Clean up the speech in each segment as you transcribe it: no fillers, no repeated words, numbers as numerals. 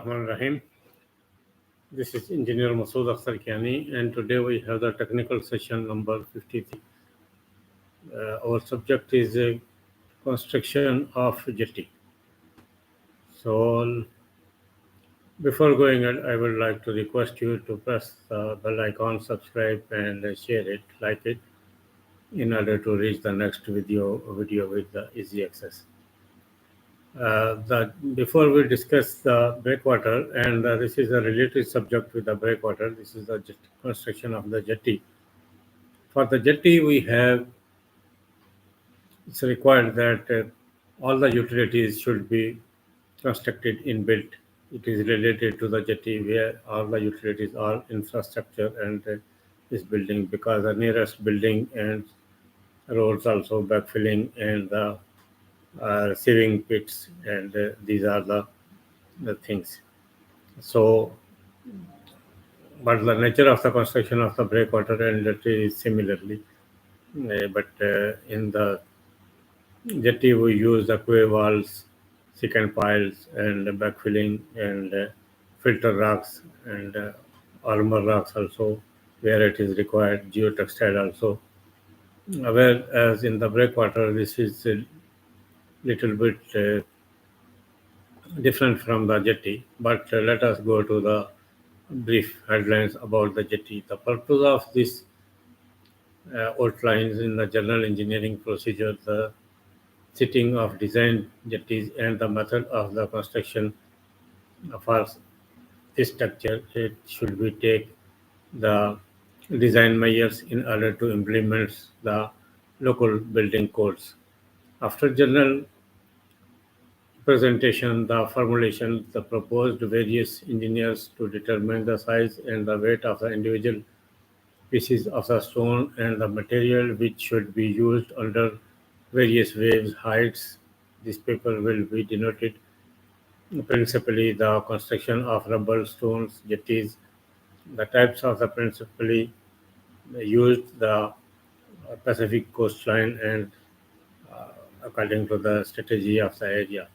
Rahman Rahim. This is Engineer Masood Akhtar Kiani, and today we have the technical session number 53. Our subject is construction of jetty. So, before going on, I would like to request you to press the bell icon, subscribe, and share it, like it, in order to reach the next video with the easy access. Before we discuss the breakwater, and this is a related subject with the breakwater, this is the construction of the jetty. For the jetty, it's required that all the utilities should be constructed in built. It is related to the jetty where all the utilities are infrastructure and this building, because the nearest building and roads also backfilling and the receiving pits, and these are the things. So, but the nature of the construction of the breakwater and jetty is similarly. But in the jetty, we use the quay walls, secant piles, and backfilling and filter rocks and armor rocks also, where it is required, geotextile also. Whereas in the breakwater, this is a little bit different from the jetty. But let us go to the brief headlines about the jetty. The purpose of this outlines in the general engineering procedure the setting of design jetties and the method of the construction for this structure. It should be take the design measures in order to implement the local building codes. After general presentation, the formulation, the proposed various engineers to determine the size and the weight of the individual pieces of the stone and the material which should be used under various waves heights. This paper will be denoted principally the construction of rubble stones jetties, the types of the principally used, the Pacific coastline, and according to the strategy of the area.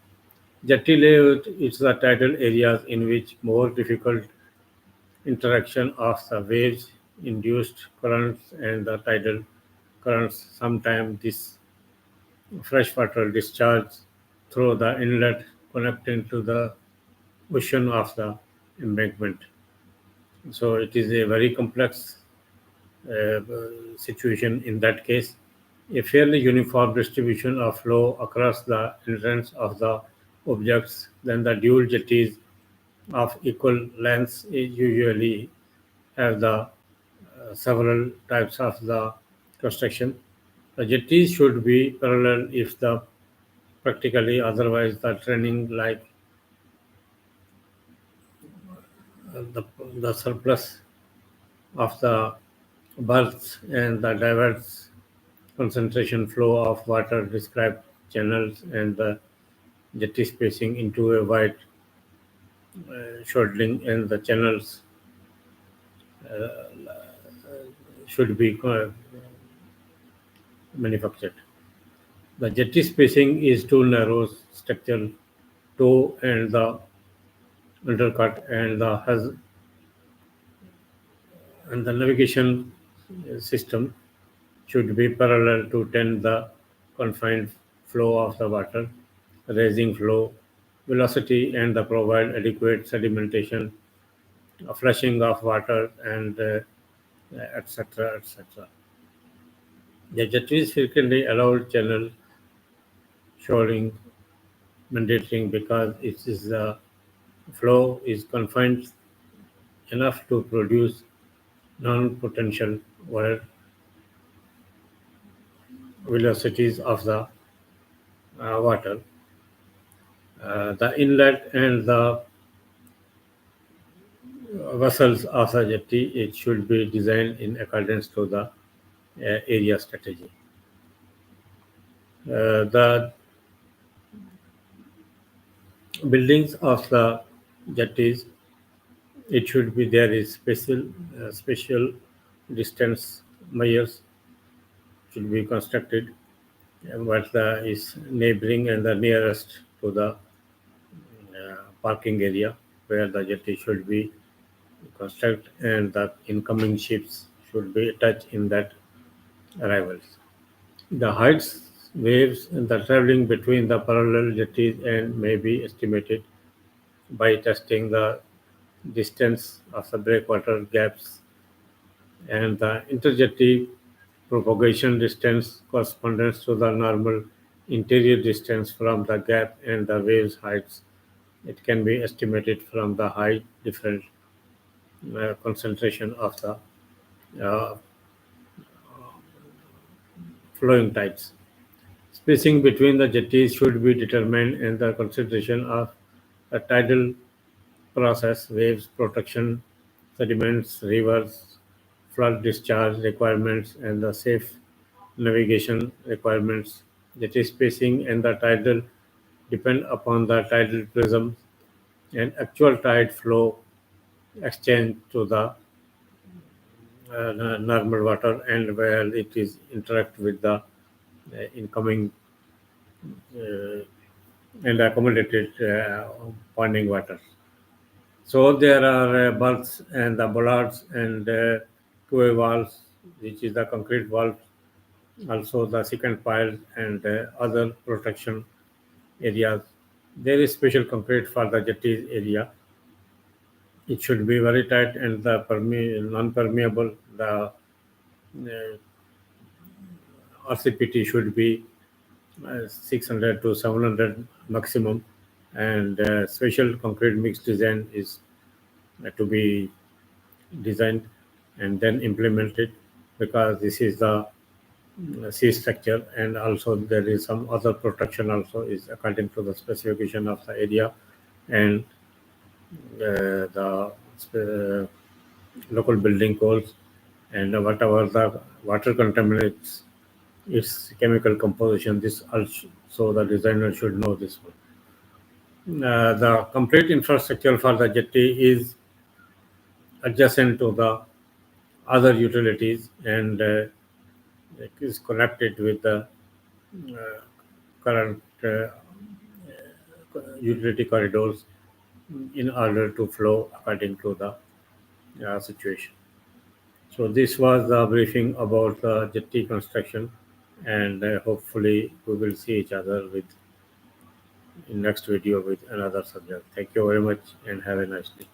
Jetty layout is the tidal areas in which more difficult interaction of the waves induced currents and the tidal currents. Sometimes this freshwater discharge through the inlet connecting to the ocean of the embankment. So it is a very complex situation in that case. A fairly uniform distribution of flow across the entrance of the objects, then the dual jetties of equal lengths usually have the several types of the construction. The jetties should be parallel if the practically, otherwise the training like the, the surplus of the berths and the diverts concentration flow of water described channels and the jetty spacing into a wide shoreline, and the channels should be manufactured. The jetty spacing is too narrow structural toe and the undercut and the navigation system should be parallel to tend the confined flow of the water, raising flow velocity, and the provide adequate sedimentation, flushing of water, and etc. etc. The jetties frequently allowed channel shoring mandatory because it is the flow is confined enough to produce non-potential velocities of the water. The inlet and the vessels of the jetty, it should be designed in accordance to the area strategy. The buildings of the jetties, it should be there is special distance measures should be constructed, what is neighboring and the nearest to the parking area. where the jetty should be constructed and the incoming ships should be touched in that arrivals. The heights, waves, and the traveling between the parallel jetties and may be estimated by testing the distance of the breakwater gaps and the interjetty propagation distance corresponds to the normal interior distance from the gap and the wave's heights. It can be estimated from the high different concentration of the uh, flowing tides. Spacing between the jetties should be determined in the consideration of the tidal process, waves protection, sediments, rivers, flood discharge requirements, and the safe navigation requirements. Jetty spacing and the tidal depend upon the tidal prism and actual tide flow exchange to the normal water and where it is interact with the incoming uh, and accommodated ponding water. So there are berths and the bollards and quay walls, which is the concrete wall, also the second pile and other protection areas. There is special concrete for the jetty area. It should be very tight and the non-permeable. The RCPT should be 600 to 700 maximum, and special concrete mix design is to be designed and then implemented because this is the sea structure and also there is some other protection also is according to the specification of the area and the local building codes and whatever the water contaminates its chemical composition. This also the designer should know this one. The complete infrastructure for the jetty is adjacent to the other utilities and it is connected with the uh, current utility corridors in order to flow according to the situation. So this was the briefing about the jetty construction, and hopefully we will see each other with in next video with another subject. Thank you very much, and have a nice day.